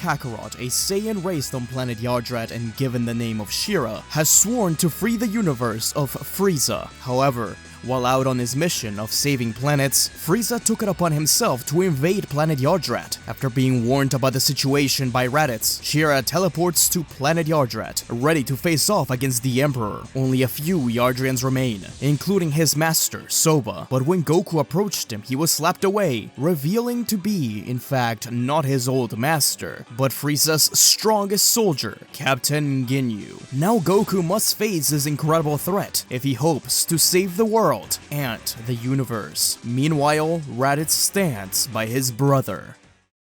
Kakarot, a Saiyan raised on planet Yardrat and given the name of Shira, has sworn to free the universe of Frieza. However, while out on his mission of saving planets, Frieza took it upon himself to invade planet Yardrat. After being warned about the situation by Raditz, Shira teleports to planet Yardrat, ready to face off against the Emperor. Only a few Yardrans remain, including his master, Soba. But when Goku approached him, he was slapped away, revealing to be, in fact, not his old master, but Frieza's strongest soldier, Captain Ginyu. Now Goku must face this incredible threat if he hopes to save the world and the universe. Meanwhile, Raditz stands by his brother.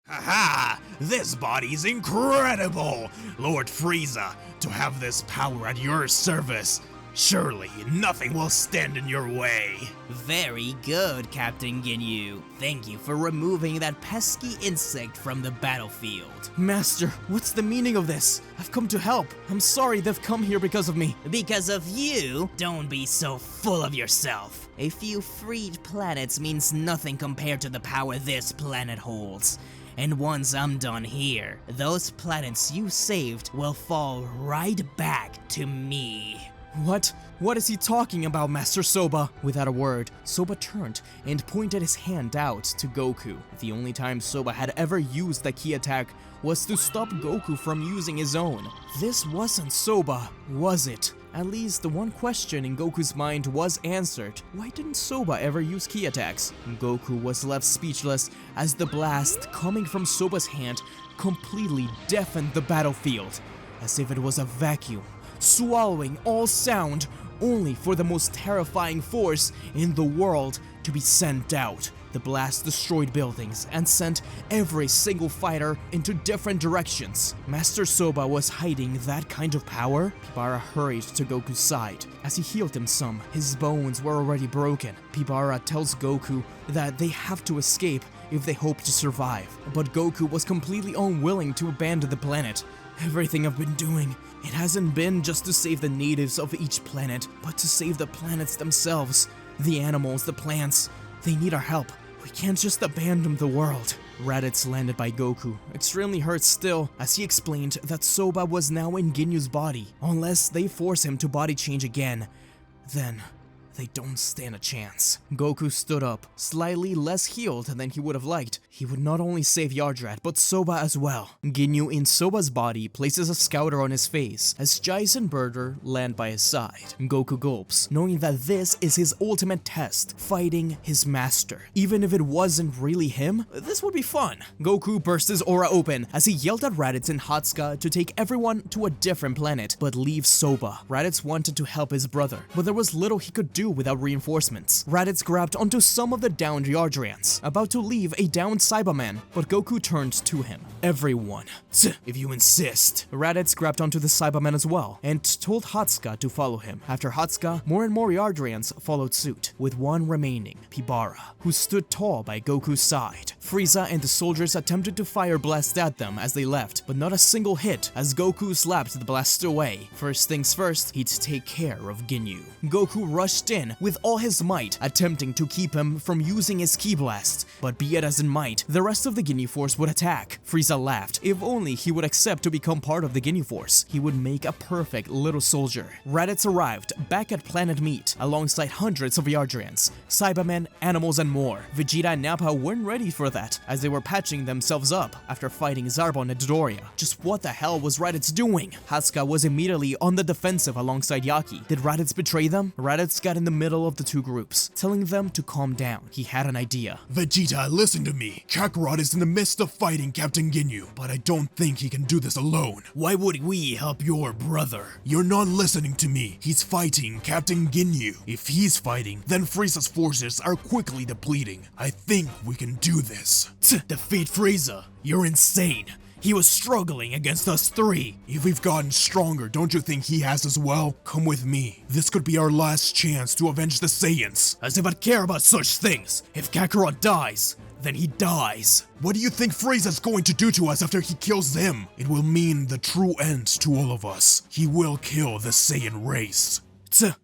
Haha! This body's incredible! Lord Frieza, to have this power at your service, surely nothing will stand in your way. Very good, Captain Ginyu. Thank you for removing that pesky insect from the battlefield. Master, what's the meaning of this? I've come to help. I'm sorry they've come here because of me. Because of you? Don't be so full of yourself. A few freed planets means nothing compared to the power this planet holds. And once I'm done here, those planets you saved will fall right back to me. What? What is he talking about, Master Soba? Without a word, Soba turned and pointed his hand out to Goku. The only time Soba had ever used the key attack was to stop Goku from using his own. This wasn't Soba, was it? At least the one question in Goku's mind was answered. Why didn't Soba ever use key attacks? Goku was left speechless as the blast coming from Soba's hand completely deafened the battlefield, as if it was a vacuum, swallowing all sound, only for the most terrifying force in the world to be sent out. The blast destroyed buildings and sent every single fighter into different directions. Master Soba was hiding that kind of power? Pibara hurried to Goku's side. As he healed him some, his bones were already broken. Pibara tells Goku that they have to escape if they hope to survive. But Goku was completely unwilling to abandon the planet. Everything I've been doing, it hasn't been just to save the natives of each planet, but to save the planets themselves. The animals, the plants, they need our help. We can't just abandon the world. Raditz landed by Goku, extremely hurt still, as he explained that Soba was now in Ginyu's body. Unless they force him to body change again, then they don't stand a chance. Goku stood up, slightly less healed than he would have liked. He would not only save Yardrat, but Soba as well. Ginyu in Soba's body places a scouter on his face as Jais and Birder land by his side. Goku gulps, knowing that this is his ultimate test, fighting his master. Even if it wasn't really him, this would be fun. Goku burst his aura open as he yelled at Raditz and Hatsuka to take everyone to a different planet, but leave Soba. Raditz wanted to help his brother, but there was little he could do without reinforcements. Raditz grabbed onto some of the downed Yardrans, about to leave a downed Cyberman, but Goku turned to him. Everyone. If you insist. Raditz grabbed onto the Cyberman as well, and told Hatsuka to follow him. After Hatsuka, more and more Yardrans followed suit, with one remaining, Pibara, who stood tall by Goku's side. Frieza and the soldiers attempted to fire blasts at them as they left, but not a single hit as Goku slapped the blast away. First things first, he'd take care of Ginyu. Goku rushed in with all his might, attempting to keep him from using his ki blast, but be it as it might, the rest of the Ginyu force would attack. Frieza laughed. If only he would accept to become part of the Ginyu force, he would make a perfect little soldier. Raditz arrived back at Planet Meat alongside hundreds of Yardrans, Cybermen, animals, and more. Vegeta and Nappa weren't ready for that, as they were patching themselves up after fighting Zarbon and Dodoria. Just what the hell was Raditz doing? Hatsuka was immediately on the defensive alongside Yaki. Did Raditz betray them? Raditz got in the middle of the two groups, telling them to calm down. He had an idea. Vegeta, listen to me. Kakarot is in the midst of fighting Captain Ginyu, but I don't think he can do this alone. Why would we help your brother? You're not listening to me. He's fighting Captain Ginyu. If he's fighting, then Frieza's forces are quickly depleting. I think we can do this. Defeat Frieza? You're insane. He was struggling against us three. If we've gotten stronger, don't you think he has as well? Come with me. This could be our last chance to avenge the Saiyans. As if I'd care about such things. If Kakarot dies, then he dies. What do you think Frieza's going to do to us after he kills them? It will mean the true end to all of us. He will kill the Saiyan race.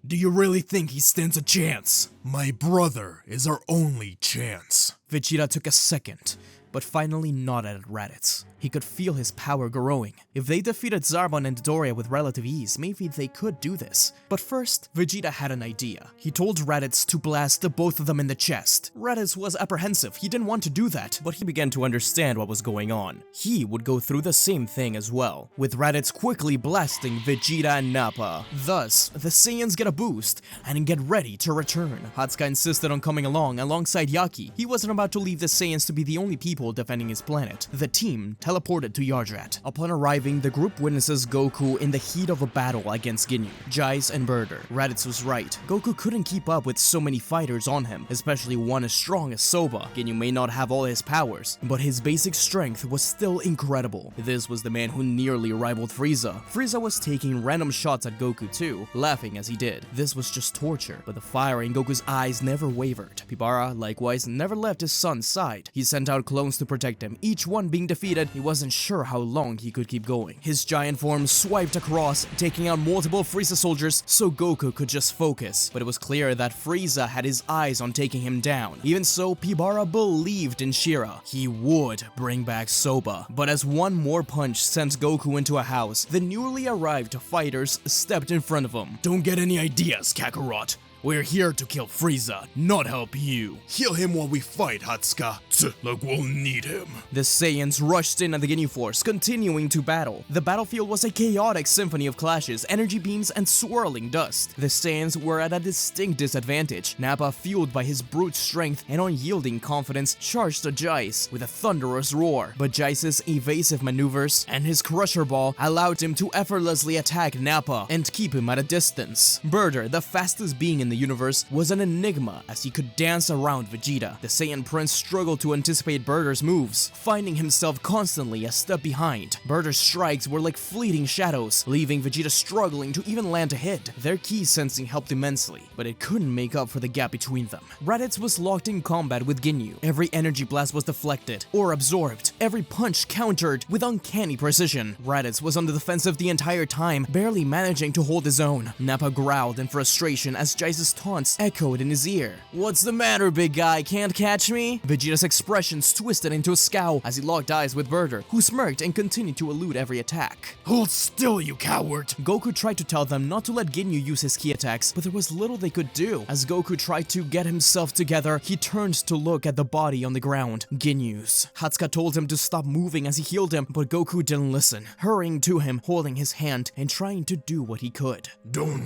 Do you really think he stands a chance? My brother is our only chance. Vegeta took a second, but finally not at Raditz. He could feel his power growing. If they defeated Zarbon and Doria with relative ease, maybe they could do this. But first, Vegeta had an idea. He told Raditz to blast the both of them in the chest. Raditz was apprehensive, he didn't want to do that, but he began to understand what was going on. He would go through the same thing as well, with Raditz quickly blasting Vegeta and Nappa. Thus, the Saiyans get a boost and get ready to return. Hatsuka insisted on coming along alongside Yaki. He wasn't about to leave the Saiyans to be the only people defending his planet. The team teleported to Yardrat. Upon arriving, the group witnesses Goku in the heat of a battle against Ginyu, Jais, and Birder. Raditz was right. Goku couldn't keep up with so many fighters on him, especially one as strong as Soba. Ginyu may not have all his powers, but his basic strength was still incredible. This was the man who nearly rivaled Frieza. Frieza was taking random shots at Goku too, laughing as he did. This was just torture, but the fire in Goku's eyes never wavered. Pibara, likewise, never left his son's side. He sent out clones to protect him, each one being defeated. He wasn't sure how long he could keep going. His giant form swiped across, taking out multiple Frieza soldiers so Goku could just focus. But it was clear that Frieza had his eyes on taking him down. Even so, Pibara believed in Shira. He would bring back Soba. But as one more punch sent Goku into a house, the newly arrived fighters stepped in front of him. Don't get any ideas, Kakarot. We're here to kill Frieza, not help you. Heal him while we fight, Hatsuka. Like we'll need him. The Saiyans rushed in at the Ginyu Force, continuing to battle. The battlefield was a chaotic symphony of clashes, energy beams, and swirling dust. The Saiyans were at a distinct disadvantage. Nappa, fueled by his brute strength and unyielding confidence, charged at Jais with a thunderous roar. But Jais's evasive maneuvers and his Crusher Ball allowed him to effortlessly attack Nappa and keep him at a distance. Birder, the fastest being in the universe, was an enigma as he could dance around Vegeta. The Saiyan Prince struggled to anticipate Birder's moves, finding himself constantly a step behind. Birder's strikes were like fleeting shadows, leaving Vegeta struggling to even land a hit. Their ki sensing helped immensely, but it couldn't make up for the gap between them. Raditz was locked in combat with Ginyu. Every energy blast was deflected or absorbed, every punch countered with uncanny precision. Raditz was on the defensive the entire time, barely managing to hold his own. Nappa growled in frustration as Jais' taunts echoed in his ear. "What's the matter, big guy? Can't catch me?" Vegeta's expressions twisted into a scowl as he locked eyes with Birder, who smirked and continued to elude every attack. Hold still, you coward. Goku tried to tell them not to let Ginyu use his ki attacks, but there was little they could do. As Goku tried to get himself together, he turned to look at the body on the ground, Ginyu's. Hatsuka told him to stop moving as he healed him, but Goku didn't listen, hurrying to him, holding his hand and trying to do what he could. Don't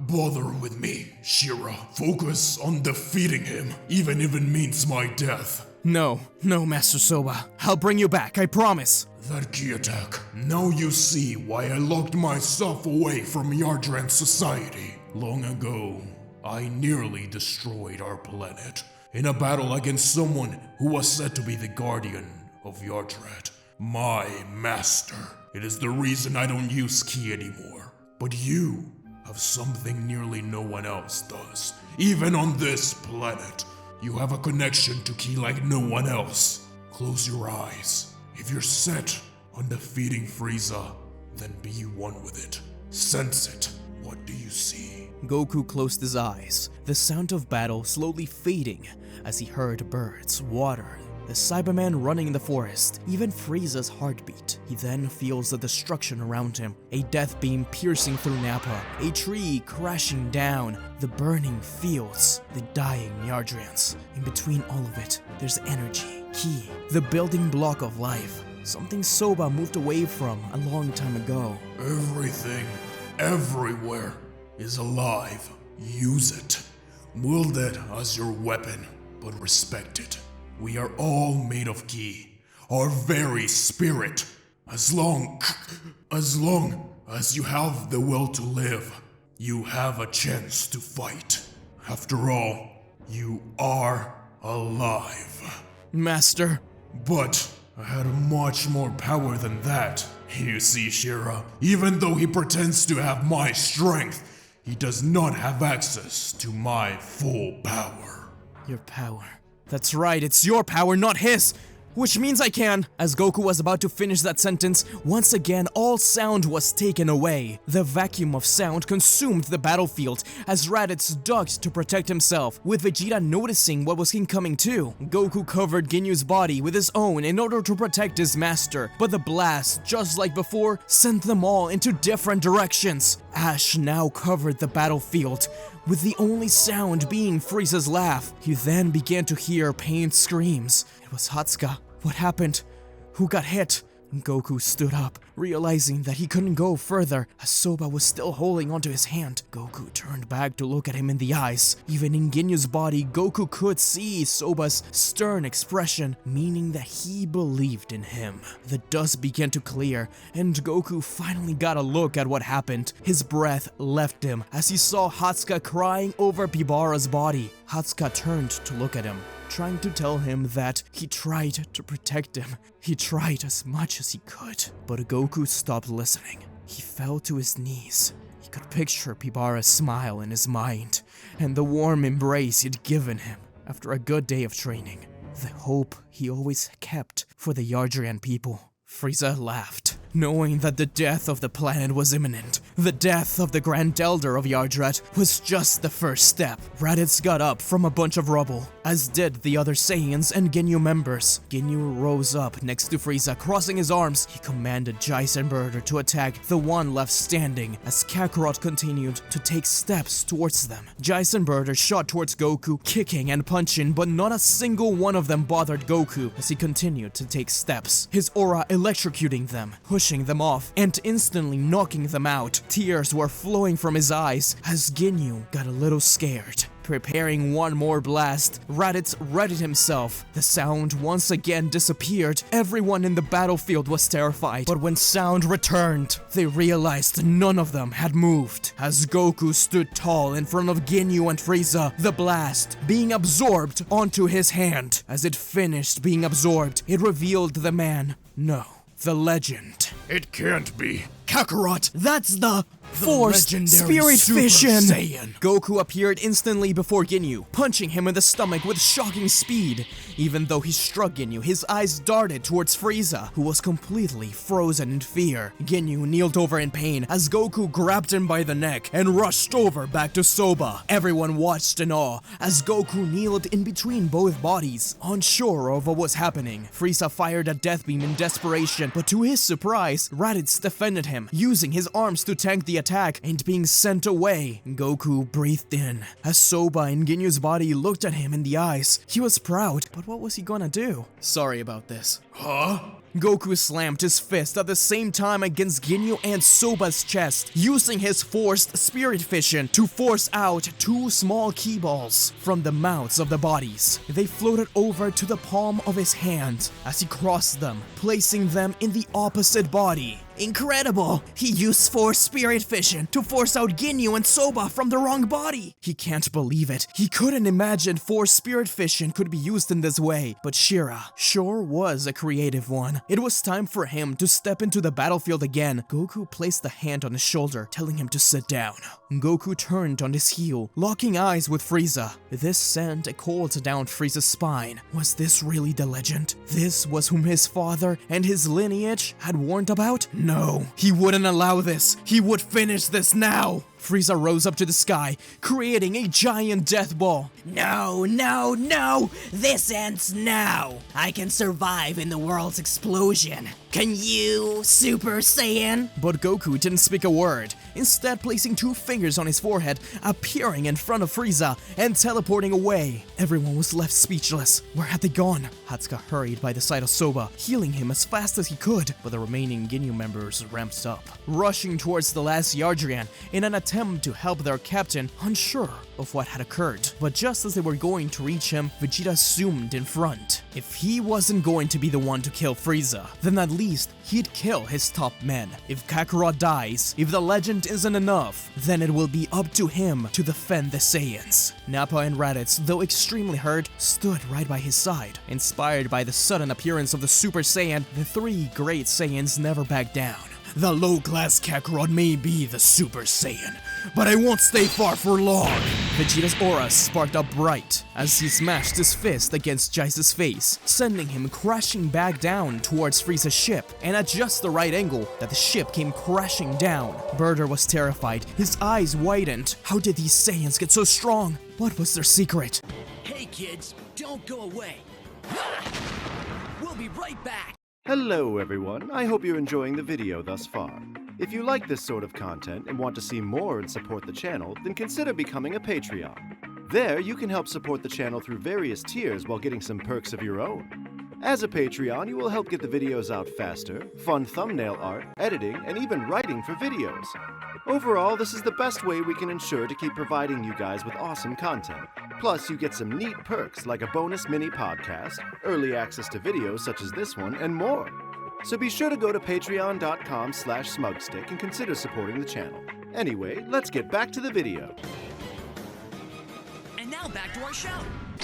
bother with me, Shira. Focus on defeating him, even if it means my death. No, Master Soba. I'll bring you back, I promise. That ki attack. Now you see why I locked myself away from Yardrat society. Long ago, I nearly destroyed our planet in a battle against someone who was said to be the guardian of Yardrat. My master. It is the reason I don't use ki anymore. But you have something nearly no one else does. Even on this planet, you have a connection to ki like no one else. Close your eyes. If you're set on defeating Frieza, then be one with it. Sense it. What do you see? Goku closed his eyes, the sound of battle slowly fading as he heard birds, water, the Cyberman running in the forest, even Frieza's heartbeat. He then feels the destruction around him, a death beam piercing through Nappa, a tree crashing down, the burning fields, the dying Yardrats. In between all of it, there's energy, ki, the building block of life, something Soba moved away from a long time ago. Everything, everywhere, is alive. Use it. Wield it as your weapon, but respect it. We are all made of ki, our very spirit. As long as you have the will to live, you have a chance to fight. After all, you are alive. Master. But I had much more power than that. You see, Shira, even though he pretends to have my strength, he does not have access to my full power. Your power. That's right, it's your power, not his! which means I can. As Goku was about to finish that sentence, once again all sound was taken away. The vacuum of sound consumed the battlefield as Raditz ducked to protect himself, with Vegeta noticing what was incoming too. Goku covered Ginyu's body with his own in order to protect his master, but the blast, just like before, sent them all into different directions. Ash now covered the battlefield, with the only sound being Frieza's laugh. He then began to hear pained screams. It was Hatsuka. What happened? Who got hit? Goku stood up, realizing that he couldn't go further as Soba was still holding onto his hand. Goku turned back to look at him in the eyes. Even in Ginyu's body, Goku could see Soba's stern expression, meaning that he believed in him. The dust began to clear, and Goku finally got a look at what happened. His breath left him as he saw Hatsuka crying over Pibara's body. Hatsuka turned to look at him, trying to tell him that he tried to protect him. He tried as much as he could, but Goku stopped listening. He fell to his knees. He could picture Pibara's smile in his mind, and the warm embrace he'd given him after a good day of training. The hope he always kept for the Yardrat people. Frieza laughed, knowing that the death of the planet was imminent. The death of the Grand Elder of Yardrat was just the first step. Raditz got up from a bunch of rubble, as did the other Saiyans and Ginyu members. Ginyu rose up next to Frieza, crossing his arms. He commanded Jaisenberger to attack the one left standing, as Kakarot continued to take steps towards them. Jaisenberger shot towards Goku, kicking and punching, but not a single one of them bothered Goku as he continued to take steps, his aura electrocuting them, pushing them off, and instantly knocking them out. Tears were flowing from his eyes as Ginyu got a little scared. Preparing one more blast, Raditz readied himself. The sound once again disappeared. Everyone in the battlefield was terrified, but when sound returned, they realized none of them had moved. As Goku stood tall in front of Ginyu and Frieza, the blast being absorbed onto his hand. As it finished being absorbed, it revealed the man. No, the legend. It can't be. Kakarot! That's the Forced legendary Spirit Super Fission! Saiyan. Goku appeared instantly before Ginyu, punching him in the stomach with shocking speed. Even though he struck Ginyu, his eyes darted towards Frieza, who was completely frozen in fear. Ginyu kneeled over in pain as Goku grabbed him by the neck and rushed over back to Soba. Everyone watched in awe as Goku kneeled in between both bodies, unsure of what was happening. Frieza fired a death beam in desperation, but to his surprise, Raditz defended him, using his arms to tank the attack and being sent away. Goku breathed in as Soba in Ginyu's body looked at him in the eyes. He was proud, but what was he gonna do? Sorry about this. Huh? Goku slammed his fist at the same time against Ginyu and Soba's chest, using his forced spirit fission to force out two small key balls from the mouths of the bodies. They floated over to the palm of his hand as he crossed them, placing them in the opposite body. Incredible! He used forced spirit fission to force out Ginyu and Soba from the wrong body! He can't believe it. He couldn't imagine forced spirit fission could be used in this way, but Shira sure was a creative one. It was time for him to step into the battlefield again. Goku placed a hand on his shoulder, telling him to sit down. Goku turned on his heel, locking eyes with Frieza. This sent a cold down Frieza's spine. Was this really the legend? This was whom his father and his lineage had warned about? No, he wouldn't allow this. He would finish this now. Frieza rose up to the sky, creating a giant death ball. No, no, no! This ends now! I can survive in the world's explosion. Can you, Super Saiyan? But Goku didn't speak a word, instead placing two fingers on his forehead, appearing in front of Frieza, and teleporting away. Everyone was left speechless. Where had they gone? Hatsuka hurried by the side of Soba, healing him as fast as he could, but the remaining Ginyu members ramped up, rushing towards the last Yardrat in an attempt to help their captain, unsure of what had occurred. But just as they were going to reach him, Vegeta zoomed in front. If he wasn't going to be the one to kill Frieza, then at least he'd kill his top men. If Kakarot dies, if the legend isn't enough, then it will be up to him to defend the Saiyans. Nappa and Raditz, though extremely hurt, stood right by his side. Inspired by the sudden appearance of the Super Saiyan, the three great Saiyans never backed down. The low-class Kakarot may be the Super Saiyan, but I won't stay far for long. Vegeta's aura sparked up bright as he smashed his fist against Jaice's face, sending him crashing back down towards Frieza's ship, and at just the right angle that the ship came crashing down. Burter was terrified, his eyes widened. How did these Saiyans get so strong? What was their secret? Hey kids, don't go away. We'll be right back. Hello everyone, I hope you're enjoying the video thus far. If you like this sort of content and want to see more and support the channel, then consider becoming a Patreon. There, you can help support the channel through various tiers while getting some perks of your own. As a Patreon, you will help get the videos out faster, fun thumbnail art, editing, and even writing for videos. Overall, this is the best way we can ensure to keep providing you guys with awesome content. Plus, you get some neat perks like a bonus mini podcast, early access to videos such as this one, and more. So be sure to go to patreon.com/SmugStick and consider supporting the channel. Anyway, let's get back to the video. And now back to our show.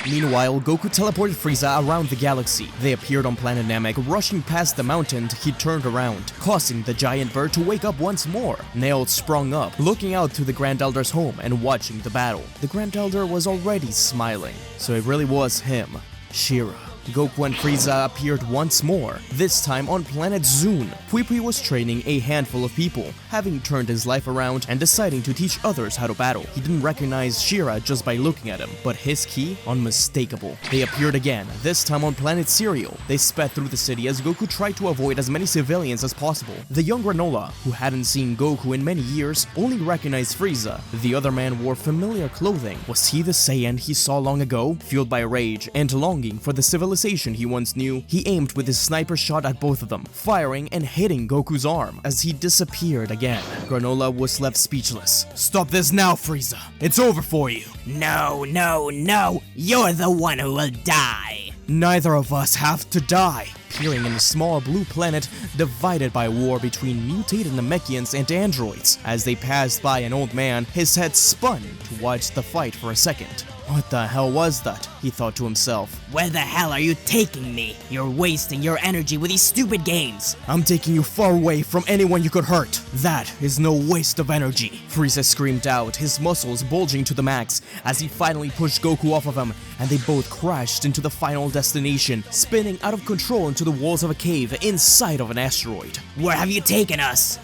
Meanwhile, Goku teleported Frieza around the galaxy. They appeared on planet Namek, rushing past the mountain. He turned around, causing the giant bird to wake up once more. Nail sprung up, looking out to the Grand Elder's home and watching the battle. The Grand Elder was already smiling, so it really was him, Shira. Goku and Frieza appeared once more, this time on planet Zune. Pui was training a handful of people, having turned his life around and deciding to teach others how to battle. He didn't recognize Shira just by looking at him, but his ki, unmistakable. They appeared again, this time on planet Cereal. They sped through the city as Goku tried to avoid as many civilians as possible. The young Granola, who hadn't seen Goku in many years, only recognized Frieza. The other man wore familiar clothing. Was he the Saiyan he saw long ago? Fueled by rage and longing for the civilization he once knew, he aimed with his sniper shot at both of them, firing and hitting Goku's arm as he disappeared again. Granola was left speechless. Stop this now, Frieza. It's over for you. No, no, no! You're the one who will die! Neither of us have to die. Appearing in a small blue planet divided by war between mutated Namekians and androids. As they passed by an old man, his head spun to watch the fight for a second. What the hell was that? He thought to himself. Where the hell are you taking me? You're wasting your energy with these stupid games. I'm taking you far away from anyone you could hurt. That is no waste of energy. Frieza screamed out, his muscles bulging to the max as he finally pushed Goku off of him, and they both crashed into the final destination, spinning out of control into the walls of a cave inside of an asteroid. Where have you taken us?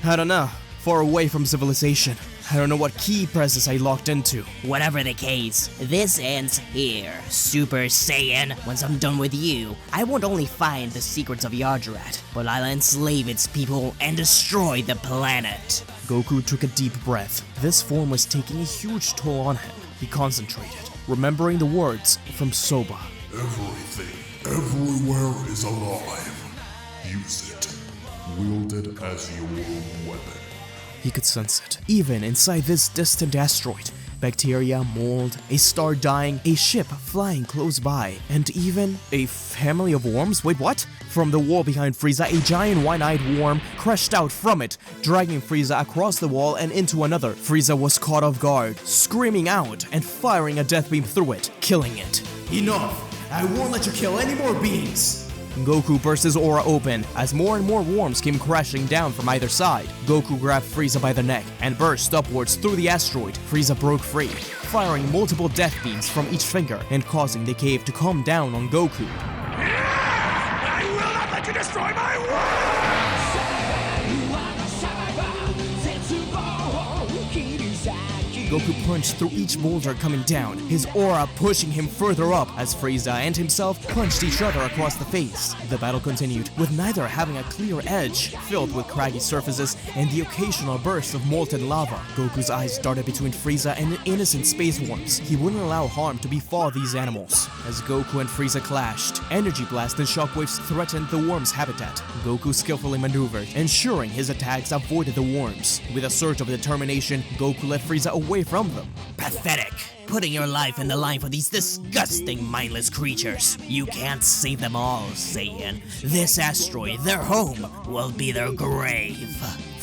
I don't know. Far away from civilization. I don't know what key presses I locked into. Whatever the case, this ends here. Super Saiyan, once I'm done with you, I won't only find the secrets of Yardrat, but I'll enslave its people and destroy the planet. Goku took a deep breath. This form was taking a huge toll on him. He concentrated, remembering the words from Soba. Everything, everywhere is alive. Use it. Wield it as your weapon. He could sense it. Even inside this distant asteroid, bacteria, mold, a star dying, a ship flying close by, and even a family of worms? Wait, what? From the wall behind Frieza, a giant one-eyed worm crashed out from it, dragging Frieza across the wall and into another. Frieza was caught off guard, screaming out and firing a death beam through it, killing it. Enough! I won't let you kill any more beings! Goku burst his aura open as more and more worms came crashing down from either side. Goku grabbed Frieza by the neck and burst upwards through the asteroid. Frieza broke free, firing multiple death beams from each finger and causing the cave to come down on Goku. I will not let you destroy my world! Goku punched through each boulder coming down, his aura pushing him further up as Frieza and himself punched each other across the face. The battle continued, with neither having a clear edge, filled with craggy surfaces and the occasional burst of molten lava. Goku's eyes darted between Frieza and innocent space worms. He wouldn't allow harm to befall these animals. As Goku and Frieza clashed, energy blasts and shockwaves threatened the worms' habitat. Goku skillfully maneuvered, ensuring his attacks avoided the worms. With a surge of determination, Goku led Frieza away from them. Pathetic. Putting your life in the line for these disgusting, mindless creatures. You can't save them all, Saiyan. This asteroid, their home, will be their grave.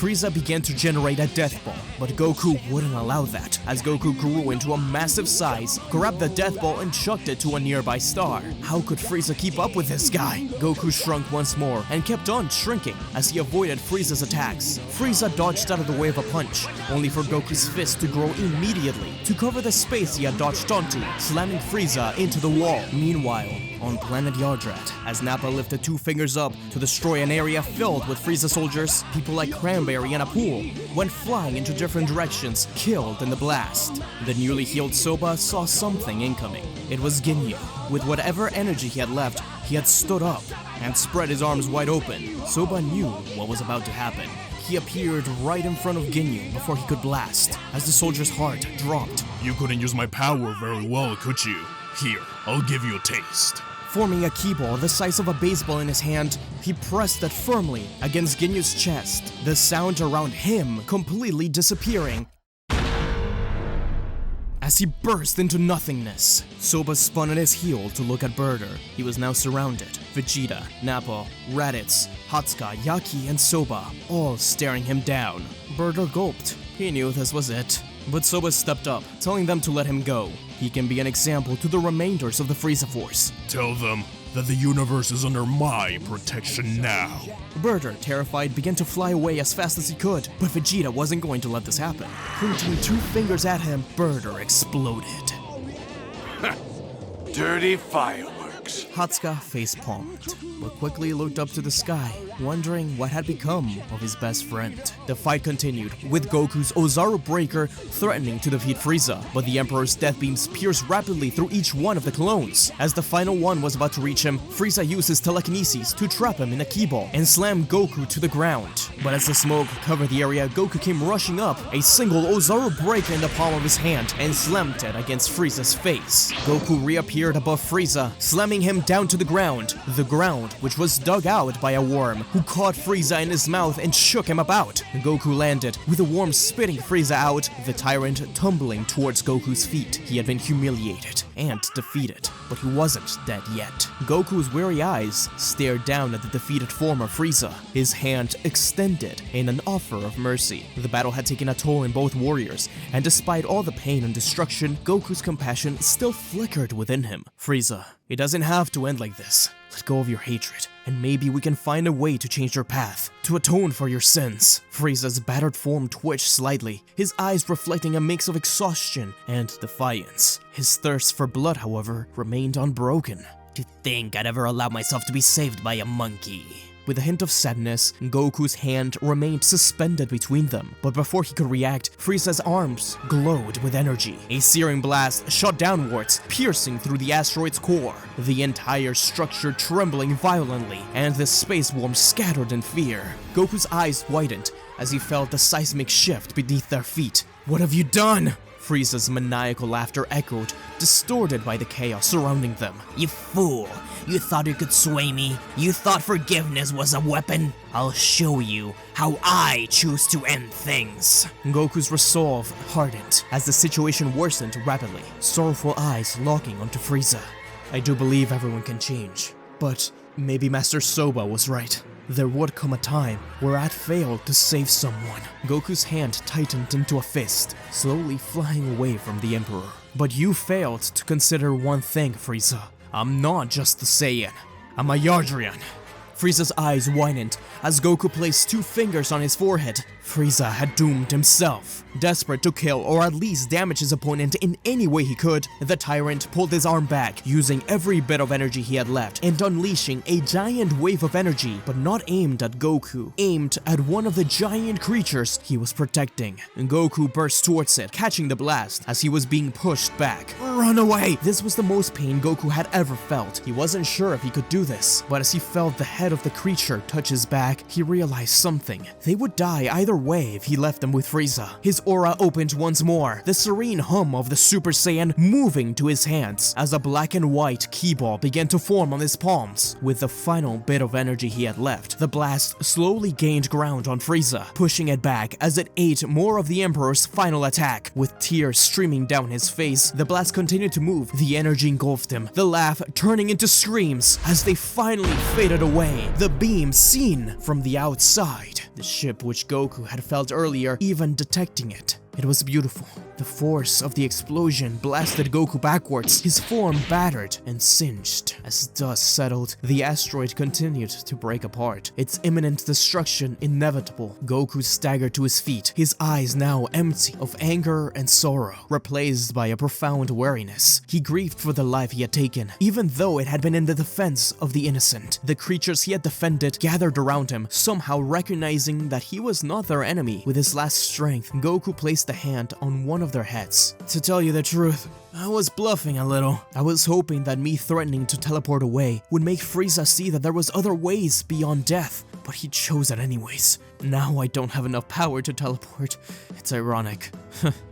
Frieza began to generate a death ball, but Goku wouldn't allow that, as Goku grew into a massive size, grabbed the death ball and chucked it to a nearby star. How could Frieza keep up with this guy? Goku shrunk once more and kept on shrinking as he avoided Frieza's attacks. Frieza dodged out of the way of a punch, only for Goku's fist to grow immediately to cover the space he had dodged onto, slamming Frieza into the wall. Meanwhile, on planet Yardrat, as Nappa lifted 2 fingers up to destroy an area filled with Frieza soldiers, people like Cranberry and Apool went flying into different directions, killed in the blast. The newly healed Soba saw something incoming. It was Ginyu. With whatever energy he had left, he had stood up and spread his arms wide open. Soba knew what was about to happen. He appeared right in front of Ginyu before he could blast, as the soldier's heart dropped. You couldn't use my power very well, could you? Here, I'll give you a taste. Forming a key ball the size of a baseball in his hand, he pressed it firmly against Ginyu's chest, the sound around him completely disappearing as he burst into nothingness. Soba spun on his heel to look at Birder. He was now surrounded. Vegeta, Nappa, Raditz, Hatsuka, Yaki, and Soba, all staring him down. Birder gulped. He knew this was it. But Soba stepped up, telling them to let him go. He can be an example to the remainders of the Frieza Force. Tell them that the universe is under my protection now. Birder, terrified, began to fly away as fast as he could, but Vegeta wasn't going to let this happen. Pointing 2 fingers at him, Birder exploded. Dirty fireworks. Hatsuka face-palmed, but quickly looked up to the sky, wondering what had become of his best friend. The fight continued, with Goku's Ozaru Breaker threatening to defeat Frieza, but the Emperor's death beams pierced rapidly through each one of the clones. As the final one was about to reach him, Frieza used his telekinesis to trap him in a key ball and slam Goku to the ground. But as the smoke covered the area, Goku came rushing up, a single Ozaru Breaker in the palm of his hand, and slammed it against Frieza's face. Goku reappeared above Frieza, slamming him down to the ground which was dug out by a worm, who caught Frieza in his mouth and shook him about. Goku landed, with the worm spitting Frieza out, the tyrant tumbling towards Goku's feet. He had been humiliated and defeated, but he wasn't dead yet. Goku's weary eyes stared down at the defeated form of Frieza, his hand extended in an offer of mercy. The battle had taken a toll in both warriors, and despite all the pain and destruction, Goku's compassion still flickered within him. Frieza, it doesn't have to end like this. Let go of your hatred, and maybe we can find a way to change your path, to atone for your sins. Frieza's battered form twitched slightly, his eyes reflecting a mix of exhaustion and defiance. His thirst for blood, however, remained unbroken. To think I'd ever allow myself to be saved by a monkey. With a hint of sadness, Goku's hand remained suspended between them, but before he could react, Frieza's arms glowed with energy. A searing blast shot downwards, piercing through the asteroid's core, the entire structure trembling violently, and the space worms scattered in fear. Goku's eyes widened as he felt the seismic shift beneath their feet. "What have you done?" Frieza's maniacal laughter echoed, distorted by the chaos surrounding them. You fool! You thought you could sway me? You thought forgiveness was a weapon? I'll show you how I choose to end things. Goku's resolve hardened as the situation worsened rapidly, sorrowful eyes locking onto Frieza. I do believe everyone can change, but maybe Master Soba was right. There would come a time where I'd fail to save someone. Goku's hand tightened into a fist, slowly flying away from the Emperor. But you failed to consider one thing, Frieza. I'm not just a Saiyan. I'm a Yardrat. Frieza's eyes widened as Goku placed 2 fingers on his forehead. Frieza had doomed himself. Desperate to kill or at least damage his opponent in any way he could, the tyrant pulled his arm back, using every bit of energy he had left and unleashing a giant wave of energy, but not aimed at Goku, aimed at one of the giant creatures he was protecting. Goku burst towards it, catching the blast as he was being pushed back. Run away! This was the most pain Goku had ever felt. He wasn't sure if he could do this, but as he felt the head of the creature touch his back, he realized something. They would die either way if he left them with Frieza. His aura opened once more, the serene hum of the Super Saiyan moving to his hands as a black and white key ball began to form on his palms. With the final bit of energy he had left, the blast slowly gained ground on Frieza, pushing it back as it ate more of the Emperor's final attack. With tears streaming down his face, the blast continued to move, the energy engulfed him, the laugh turning into screams as they finally faded away. away, the beam seen from the outside. The ship which Goku had felt earlier, even detecting it. It was beautiful. The force of the explosion blasted Goku backwards, his form battered and singed. As dust settled, the asteroid continued to break apart, its imminent destruction inevitable. Goku staggered to his feet, his eyes now empty of anger and sorrow, replaced by a profound weariness. He grieved for the life he had taken, even though it had been in the defense of the innocent. The creatures he had defended gathered around him, somehow recognizing that he was not their enemy. With his last strength, Goku placed a hand on one of their heads. To tell you the truth, I was bluffing a little. I was hoping that me threatening to teleport away would make Frieza see that there was other ways beyond death, but he chose it anyways. Now I don't have enough power to teleport. It's ironic.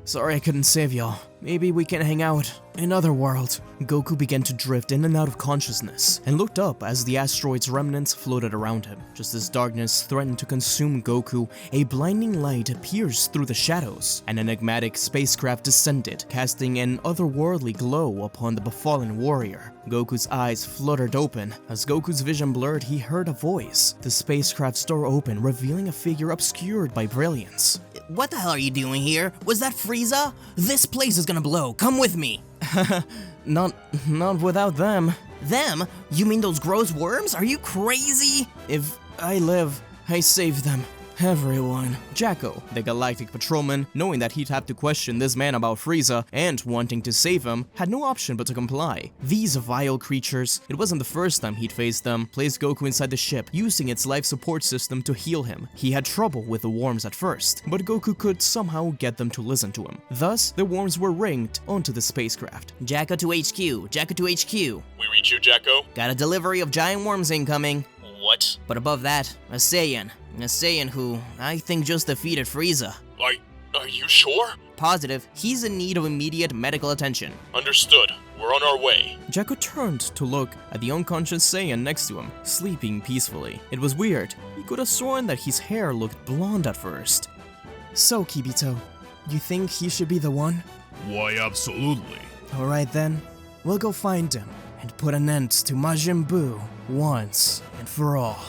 Sorry I couldn't save y'all. Maybe we can hang out in other world. Goku began to drift in and out of consciousness and looked up as the asteroid's remnants floated around him. Just as darkness threatened to consume Goku, a blinding light pierced through the shadows. An enigmatic spacecraft descended, casting an otherworldly glow upon the befallen warrior. Goku's eyes fluttered open. As Goku's vision blurred, he heard a voice. The spacecraft's door opened, revealing a figure obscured by brilliance. What the hell are you doing here? Was that Frieza? This place is gonna blow. Come with me. Not without them. Them? You mean those gross worms? Are you crazy? If I live, I save them. Everyone. Jacko, the galactic patrolman, knowing that he'd have to question this man about Frieza and wanting to save him, had no option but to comply. These vile creatures, it wasn't the first time he'd faced them, placed Goku inside the ship, using its life support system to heal him. He had trouble with the worms at first, but Goku could somehow get them to listen to him. Thus, the worms were ringed onto the spacecraft. Jacko to HQ. Jacko to HQ. We reach you, Jacko? Got a delivery of giant worms incoming. What? But above that, a Saiyan. A Saiyan who, I think, just defeated Frieza. Are you sure? Positive, he's in need of immediate medical attention. Understood. We're on our way. Jacko turned to look at the unconscious Saiyan next to him, sleeping peacefully. It was weird. He could have sworn that his hair looked blonde at first. So, Kibito, you think he should be the one? Why, absolutely. Alright then, we'll go find him and put an end to Majin Buu once and for all.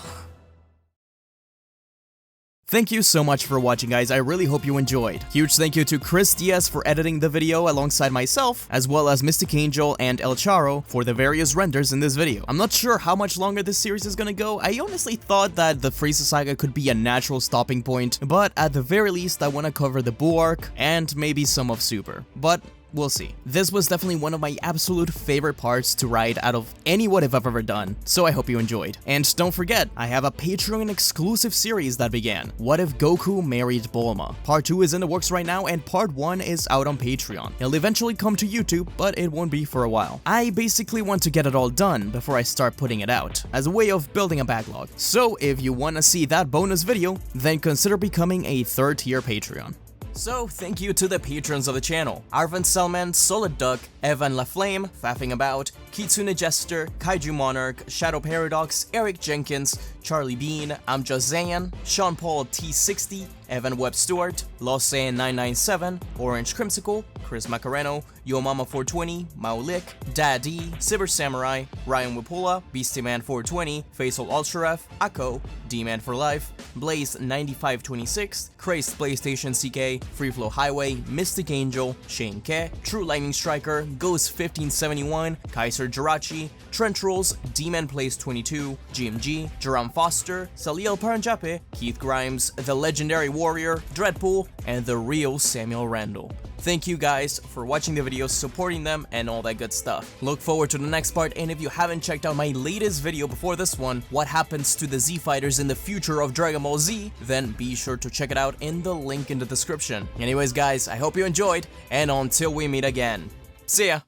Thank you so much for watching, guys. I really hope you enjoyed. Huge thank you to Chris Diaz for editing the video alongside myself, as well as Mystic Angel and El Charo for the various renders in this video. I'm not sure how much longer this series is gonna go. I honestly thought that the Frieza saga could be a natural stopping point, but at the very least, I want to cover the Buu arc and maybe some of Super. But we'll see. This was definitely one of my absolute favorite parts to write out of any what if I've ever done, so I hope you enjoyed. And don't forget, I have a Patreon exclusive series that began. What if Goku married Bulma? Part 2 is in the works right now, and Part 1 is out on Patreon. It'll eventually come to YouTube, but it won't be for a while. I basically want to get it all done before I start putting it out, as a way of building a backlog. So if you want to see that bonus video, then consider becoming a 3rd tier Patreon. So, thank you to the patrons of the channel: Arvin Selman, Solid Duck, Evan LaFlame, Faffing About, Kitsune Jester, Kaiju Monarch, Shadow Paradox, Eric Jenkins, Charlie Bean, Amja Zayan, Sean Paul T60, Evan Webb Stewart, Lost Saiyan 997, Orange Crimsicle, Chris Macareno, Yo Mama 420, Mao Lick, Daddy, Cyber Samurai, Ryan Wipula, Beastieman 420, Faisal Ultraref, Akko, D-Man for Life, Blaze 9526, Crazed PlayStation CK, Freeflow Highway, Mystic Angel, Shane Ke, True Lightning Striker, Ghost 1571, Kaiser Jirachi, Trench Rolls, D-Man Plays 22, GMG, Jerome Foster, Saliel Paranjape, Keith Grimes, The Legendary Warrior, Dreadpool, and the real Samuel Randall. Thank you guys for watching the videos, supporting them, and all that good stuff. Look forward to the next part, and if you haven't checked out my latest video before this one, what happens to the Z Fighters in the future of Dragon Ball Z, then be sure to check it out in the link in the description. Anyways guys, I hope you enjoyed, and until we meet again, see ya!